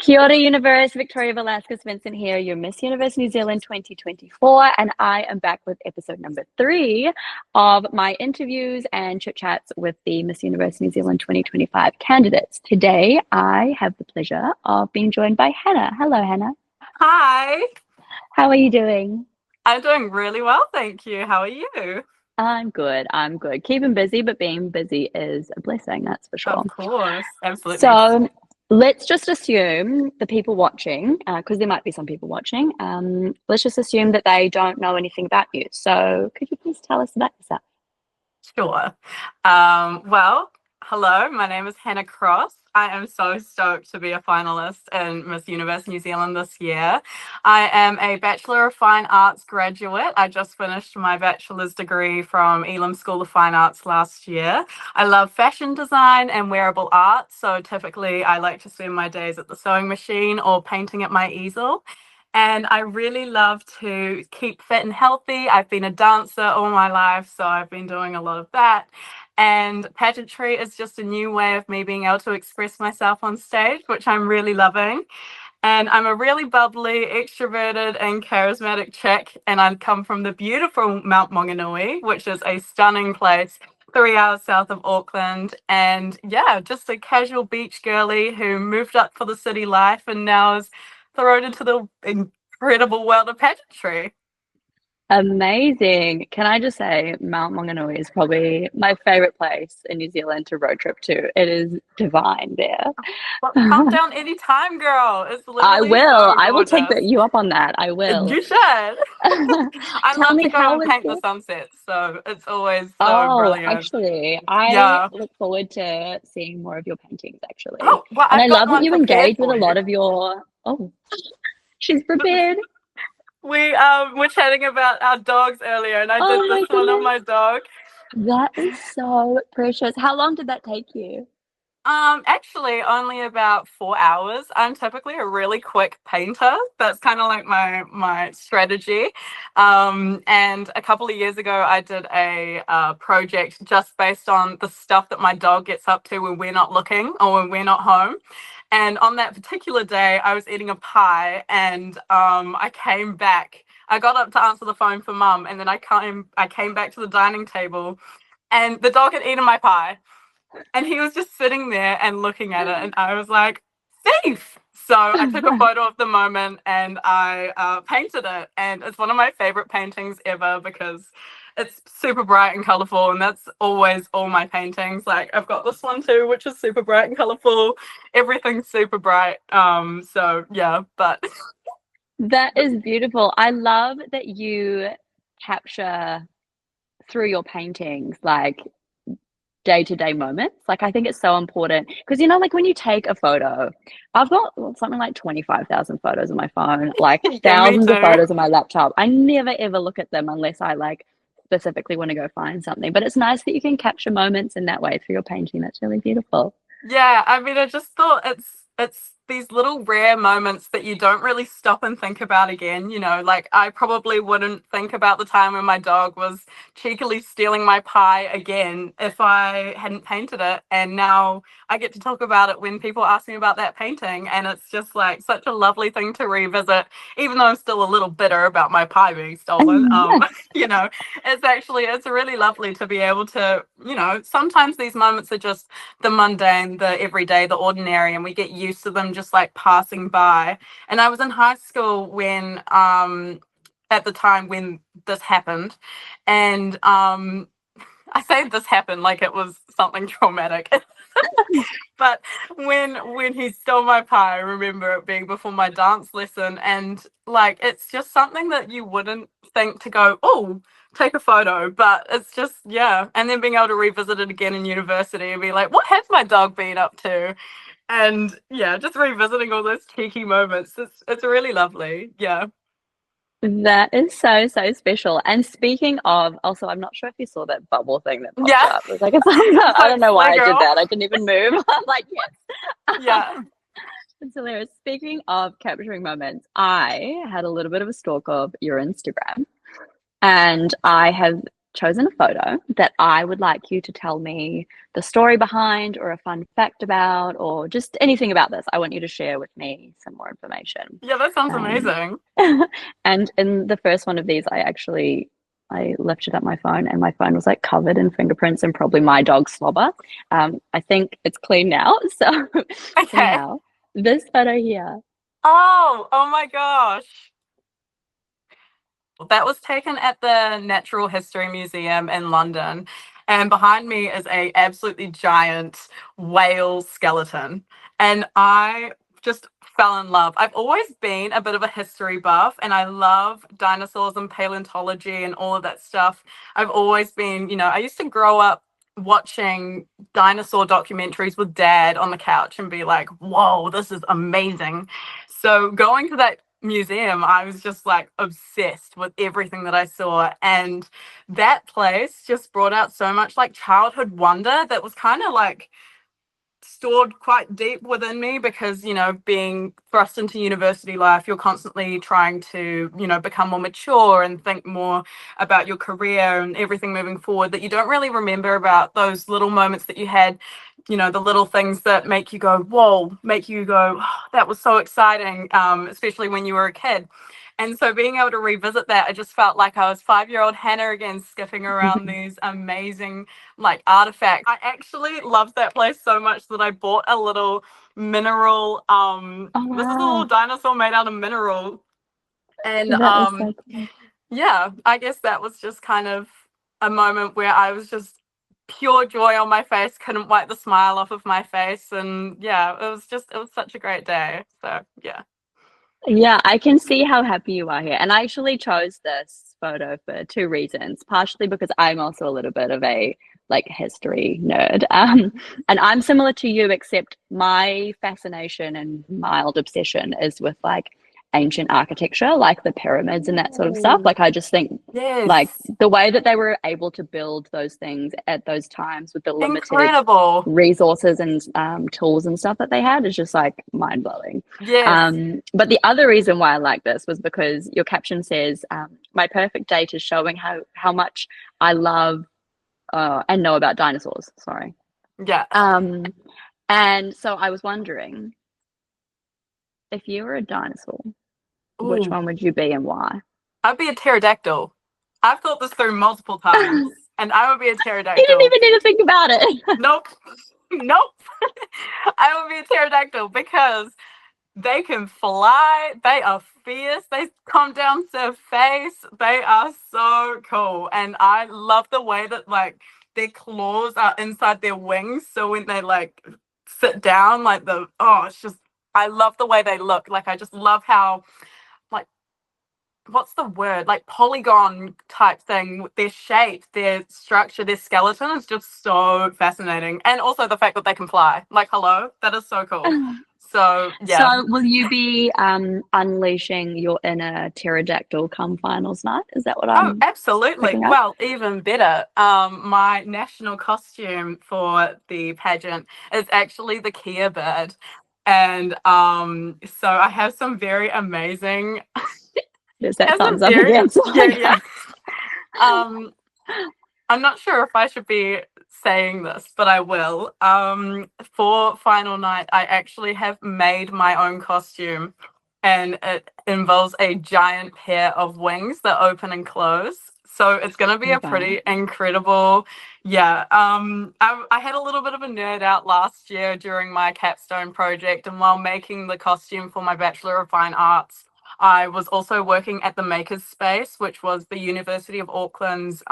Kia ora Universe, Victoria Velasquez Vincent here, your Miss Universe New Zealand 2024, and I am back with episode number 3 of my interviews and chit chats with the Miss Universe New Zealand 2025 candidates. Today, I have the pleasure of being joined by Hannah. Hello, Hannah. Hi, How are you doing? I'm doing really well, thank you. How are you? I'm good. I'm good. Keeping busy, but being busy is a blessing, that's for sure. Of course, absolutely. So let's just assume the people watching, because there might be some people watching, let's just assume that they don't know anything about you. So could you please tell us about yourself? Sure. Well, hello, my name is Hannah Cross. I am so stoked to be a finalist in Miss Universe New Zealand this year. I am a Bachelor of Fine Arts graduate. I just finished my bachelor's degree from Elam School of Fine Arts last year. I love fashion design and wearable art, so typically I like to spend my days at the sewing machine or painting at my easel. And I really love to keep fit and healthy. I've been a dancer all my life, so I've been doing a lot of that. And pageantry is just a new way of me being able to express myself on stage, which I'm really loving. And I'm a really bubbly, extroverted, and charismatic chick. And I come from the beautiful Mount Maunganui, which is a stunning place 3 hours south of Auckland. And yeah, just a casual beach girly who moved up for the city life and now is thrown into the incredible world of pageantry. Amazing. Can I just say, Mount Maunganui is probably my favorite place in New Zealand to road trip to. It is divine there. But come down anytime, girl. It's I literally will. so I will take gorgeous. you up on that. I will. You should. I Tell love me to go how and was paint the it? sunsets, so it's always so Oh, brilliant. actually, I Yeah. look forward to seeing more of your paintings, actually. Oh, well, And I I've got love that one you prepared engage with for a lot you. of your. Oh, she's prepared. We were chatting about our dogs earlier, and I did Oh this my one on goodness. my dog. That is so precious. How long did that take you? Actually, only about 4 hours. I'm typically a really quick painter. That's kind of like my strategy. And a couple of years ago, I did a project just based on the stuff that my dog gets up to when we're not looking or when we're not home. And on that particular day, I was eating a pie, and I came back. I got up to answer the phone for mum, and then I came back to the dining table, and the dog had eaten my pie. And he was just sitting there and looking at it, and I was like, "Thief!" So I took a photo of the moment and I painted it, and it's one of my favorite paintings ever because it's super bright and colorful, and that's always all my paintings. Like I've got this one too, which is super bright and colorful. Everything's super bright. So yeah, but That is beautiful. I love that you capture through your paintings like day-to-day moments. Like I think it's so important because like when you take a photo, I've got something like 25,000 photos on my phone, like yeah, me thousands of too. photos on my laptop. I never ever look at them unless I like specifically want to go find something. But it's nice that you can capture moments in that way through your painting. That's really beautiful. Yeah, I mean, I just thought it's these little rare moments that you don't really stop and think about again. Like I probably wouldn't think about the time when my dog was cheekily stealing my pie again if I hadn't painted it. And now I get to talk about it when people ask me about that painting, and it's just like such a lovely thing to revisit, even though I'm still a little bitter about my pie being stolen. You know, it's really lovely to be able to, sometimes these moments are just the mundane, the everyday, the ordinary, and we get used to them just like passing by. And I was in high school when at the time when this happened, and I say this happened like it was something traumatic. But when he stole my pie, I remember it being before my dance lesson, and like it's just something that you wouldn't think to go, oh, take a photo, but it's just yeah. And then being able to revisit it again in university and be like, what has my dog been up to? And yeah, just revisiting all those cheeky moments. It's really lovely. Yeah. That is so, so special. And speaking of, also, I'm not sure if you saw that bubble thing that popped Yeah. up. It was like a thumbs up. It's I don't like know why slay I did girl. that. I didn't even move. I'm like, yes. Yeah. It's hilarious. Speaking of capturing moments, I had a little bit of a stalk of your Instagram, and I have chosen a photo that I would like you to tell me the story behind, or a fun fact about, or just anything about this. I want you to share with me some more information. Yeah, that sounds Um, amazing. and in the first one of these, I lifted up my phone, and my phone was like covered in fingerprints and probably my dog's slobber. I think it's clean now. So Okay. anyhow, this photo here. Oh my gosh. That was taken at the Natural History Museum in London. And behind me is a absolutely giant whale skeleton. And I just fell in love. I've always been a bit of a history buff, and I love dinosaurs and paleontology and all of that stuff. I've always been, I used to grow up watching dinosaur documentaries with dad on the couch and be like, whoa, this is amazing. So going to that museum, I was just like obsessed with everything that I saw. And that place just brought out so much like childhood wonder that was kind of like stored quite deep within me, because being thrust into university life, you're constantly trying to become more mature and think more about your career and everything moving forward, that you don't really remember about those little moments that you had, the little things that make you go whoa, make you go, oh, that was so exciting, especially when you were a kid. And so being able to revisit that, I just felt like I was 5-year-old Hannah again, skipping around these amazing like artifacts. I actually loved that place so much that I bought a little mineral. Oh This is a little wow, dinosaur made out of mineral. And that is so cool. yeah, I guess that was just kind of a moment where I was just pure joy on my face, couldn't wipe the smile off of my face. And yeah, it was such a great day. So yeah. Yeah, I can see how happy you are here. And I actually chose this photo for two reasons. Partially because I'm also a little bit of a like history nerd. And I'm similar to you, except my fascination and mild obsession is with like ancient architecture, like the pyramids and that sort of stuff. Ooh, Like I just think like yes. the way that they were able to build those things at those times with the limited Incredible. resources and tools and stuff that they had is just like mind blowing. Yes. But the other reason why I like this was because your caption says, "My perfect date is showing how much I love and know about dinosaurs." Sorry. Yeah. Um, and so I was wondering, if you were a dinosaur, which Ooh. one would you be and why? I'd be a pterodactyl. I've thought this through multiple times, You and I would be a didn't pterodactyl. even need to think about it. Nope. Nope. I would be a pterodactyl because they can fly, they are fierce, they come down to face, they are so cool. And I love the way that like their claws are inside their wings. So when they like sit down, like it's just, I love the way they look. Like I just love how like what's the word, like polygon type thing, their shape, their structure, their skeleton is just so fascinating. And also the fact that they can fly, like hello, that is so cool. So yeah. So, will you be unleashing your inner pterodactyl come finals night? Is that what Oh, I'm absolutely. picking up? Well, even better. My national costume for the pageant is actually the Kia bird. And so I have some very amazing There's that has a thumbs up very again. So yeah, yeah. Um I'm not sure if I should be saying this, but I will. For final night, I actually have made my own costume, and it involves a giant pair of wings that open and close. So it's going to be a wow. pretty incredible, yeah. I had a little bit of a nerd out last year during my capstone project, and while making the costume for my Bachelor of Fine Arts, I was also working at the Makers Space, which was the University of Auckland's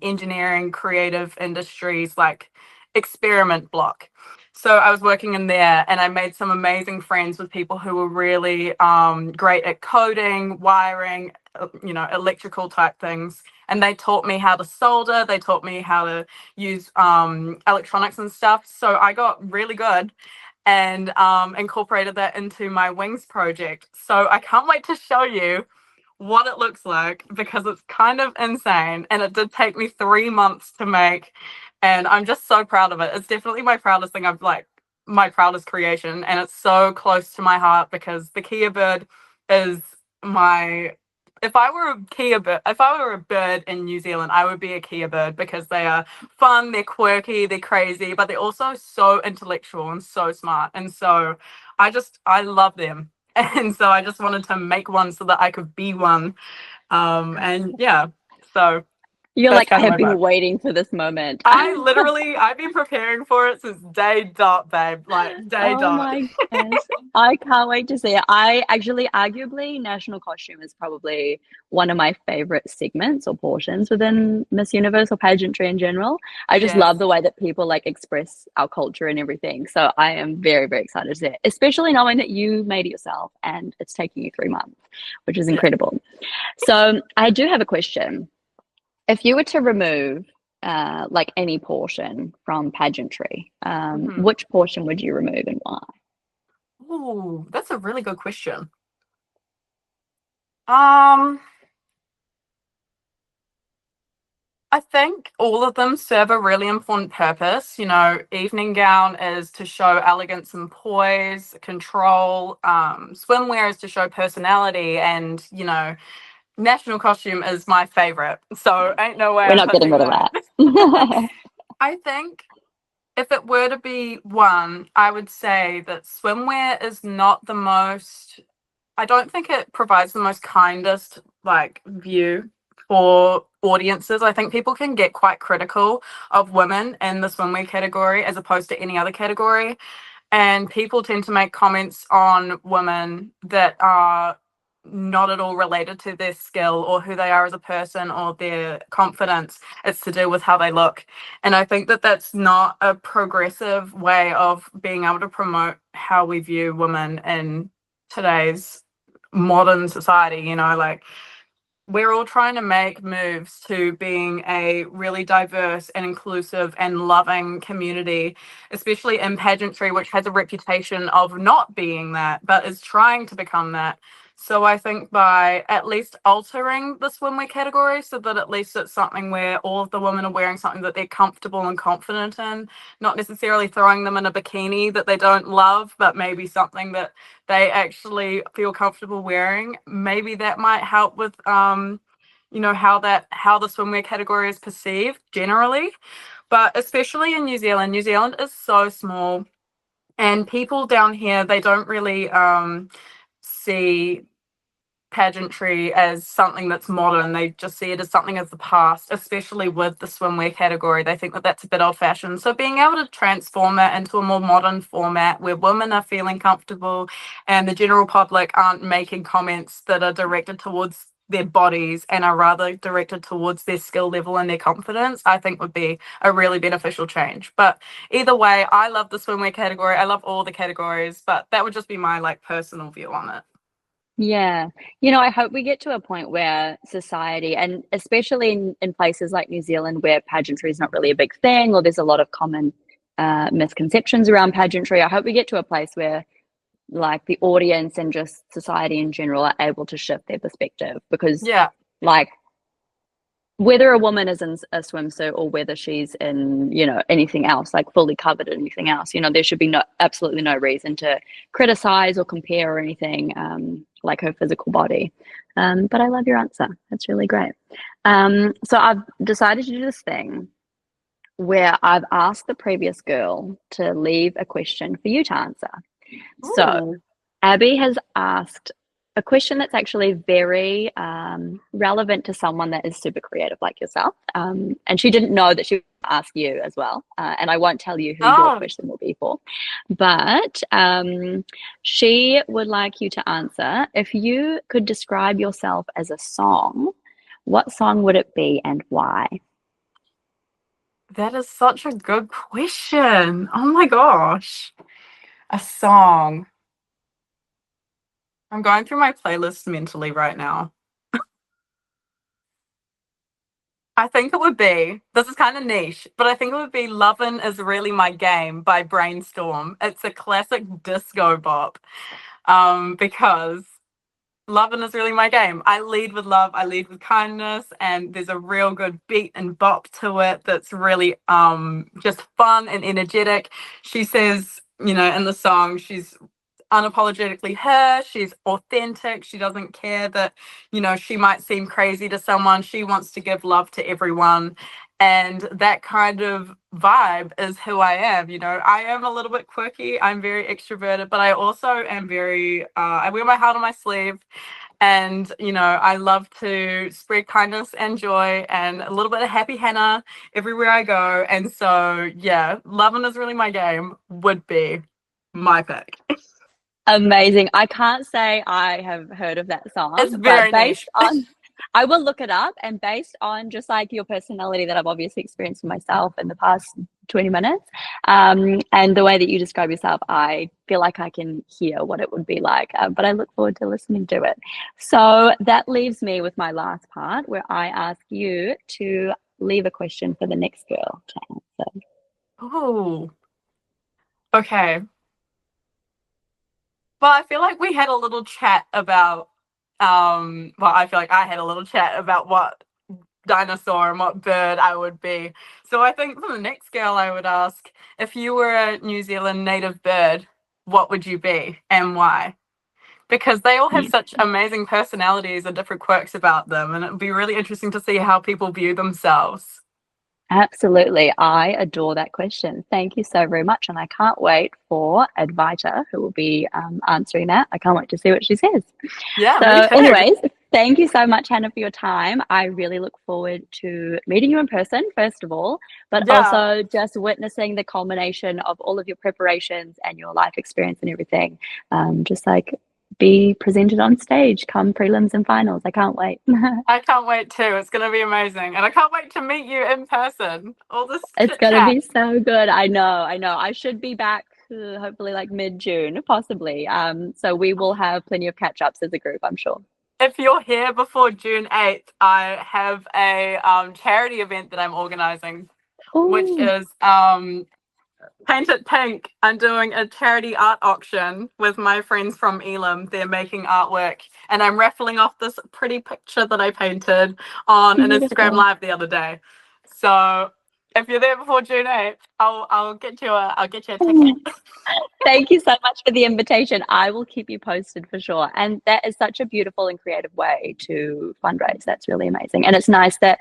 engineering creative industries like experiment block. So I was working in there, and I made some amazing friends with people who were really great at coding, wiring, electrical type things. And they taught me how to solder. They taught me how to use electronics and stuff. So I got really good and incorporated that into my wings project. So I can't wait to show you what it looks like, because it's kind of insane, and it did take me 3 months to make, and I'm just so proud of it. It's definitely my proudest thing. I've like my proudest creation, and it's so close to my heart because the Kia bird is my if I were a bird in New Zealand, I would be a Kia bird because they are fun, they're quirky, they're crazy, but they're also so intellectual and so smart. And so I love them. And so I just wanted to make one so that I could be one. And yeah, so You're that's like, I kind of have my been vibe. waiting for this moment. I've been preparing for it since day dot, babe. Like day Oh dot. my goodness. I can't wait to see it. I actually, arguably, national costume is probably one of my favorite segments or portions within Miss Universe or pageantry in general. I just Yes, love the way that people like express our culture and everything. So I am very, very excited to see it, especially knowing that you made it yourself and it's taking you 3 months, which is yeah. incredible. So I do have a question. If you were to remove like any portion from pageantry, Hmm. which portion would you remove and why? Ooh, that's a really good question. Um, I think all of them serve a really important purpose. You know, evening gown is to show elegance and poise, control. Swimwear is to show personality, and national costume is my favorite. So ain't no way We're I'm not getting touching rid of that. that. I think if it were to be one, I would say that swimwear is not the most. I don't think it provides the most kindest like view for audiences. I think people can get quite critical of women in the swimwear category as opposed to any other category. And people tend to make comments on women that are not at all related to their skill or who they are as a person or their confidence. It's to do with how they look. And I think that that's not a progressive way of being able to promote how we view women in today's modern society. Like we're all trying to make moves to being a really diverse and inclusive and loving community, especially in pageantry, which has a reputation of not being that, but is trying to become that. So I think by at least altering the swimwear category so that at least it's something where all of the women are wearing something that they're comfortable and confident in, not necessarily throwing them in a bikini that they don't love, but maybe something that they actually feel comfortable wearing. Maybe that might help with how the swimwear category is perceived generally. But especially in New Zealand, New Zealand is so small, and people down here, they don't really see pageantry as something that's modern. They just see it as something of the past, especially with the swimwear category. They think that that's a bit old fashioned. So being able to transform it into a more modern format where women are feeling comfortable and the general public aren't making comments that are directed towards their bodies and are rather directed towards their skill level and their confidence, I think would be a really beneficial change. But either way, I love the swimwear category. I love all the categories, but that would just be my like personal view on it. Yeah. I hope we get to a point where society, and especially in places like New Zealand where pageantry is not really a big thing, or there's a lot of common misconceptions around pageantry. I hope we get to a place where like the audience and just society in general are able to shift their perspective because Yeah. like whether a woman is in a swimsuit or whether she's in anything else, like fully covered in anything else, there should be absolutely no reason to criticize or compare or anything like her physical body. But I love your answer. That's really great. So I've decided to do this thing where I've asked the previous girl to leave a question for you to answer. So Ooh. Abby has asked a question that's actually very relevant to someone that is super creative like yourself. And she didn't know that she would ask you as well. And I won't tell you who your Oh, question will be for. But she would like you to answer, if you could describe yourself as a song, what song would it be and why? that is such a good question. Oh my gosh. A song. I'm going through my playlist mentally right now. I think it would be, this is kind of niche, but I think it would be Lovin' Is Really My Game by Brainstorm. It's a classic disco bop because loving is really my game. I lead with love, I lead with kindness, and there's a real good beat and bop to it that's really just fun and energetic. She says, in the song, she's unapologetically her. She's authentic. She doesn't care that, she might seem crazy to someone. She wants to give love to everyone. And that kind of vibe is who I am. I am a little bit quirky. I'm very extroverted, but I also am I wear my heart on my sleeve. And, I love to spread kindness and joy and a little bit of happy Hannah everywhere I go. And so, yeah, loving is really my game would be my pick. Amazing. I can't say I have heard of that song, It's but very based niche. on, I will look it up, and based on just like your personality that I've obviously experienced for myself in the past 20 minutes, and the way that you describe yourself, I feel like I can hear what it would be like, but I look forward to listening to it. So that leaves me with my last part where I ask you to leave a question for the next girl to answer. Oh, okay. Well, I feel like we had a little chat about, I feel like I had a little chat about what dinosaur and what bird I would be. So I think for the next girl, I would ask, if you were a New Zealand native bird, what would you be and why? Because they all have such amazing personalities and different quirks about them, and it would be really interesting to see how people view themselves. Absolutely. I adore that question. Thank you so very much. And I can't wait for Advaita, who will be answering that. I can't wait to see what she says. Yeah, me So, too. anyways, thank you so much, Hannah, for your time. I really look forward to meeting you in person, first of all, but Yeah. also just witnessing the culmination of all of your preparations and your life experience and everything. Just like be presented on stage come prelims and finals. I can't wait. I can't wait too. It's going to be amazing. And I can't wait to meet you in person. All this It's chit gonna chat. be so good. I know, I know. I should be back hopefully like mid-June, possibly. So we will have plenty of catch-ups as a group, I'm sure. If you're here before June 8th, I have a charity event that I'm organizing, which Oh, is Paint It Pink. I'm doing a charity art auction with my friends from Elam. They're making artwork, and I'm raffling off this pretty picture that I painted on an Instagram beautiful. live the other day. So if you're there before June 8th, I'll get you a ticket. Thank you so much for the invitation. I will keep you posted for sure. And that is such a beautiful and creative way to fundraise. That's really amazing. And it's nice that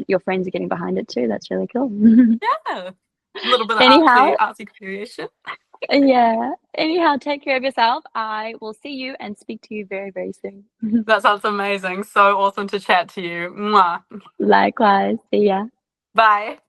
your friends are getting behind it too. That's really cool. Yeah, a little bit of Anyhow, artsy creation. yeah. Anyhow, take care of yourself. I will see you and speak to you very, very soon. That sounds amazing. So awesome to chat to you. Mwah. Likewise. See ya. Bye.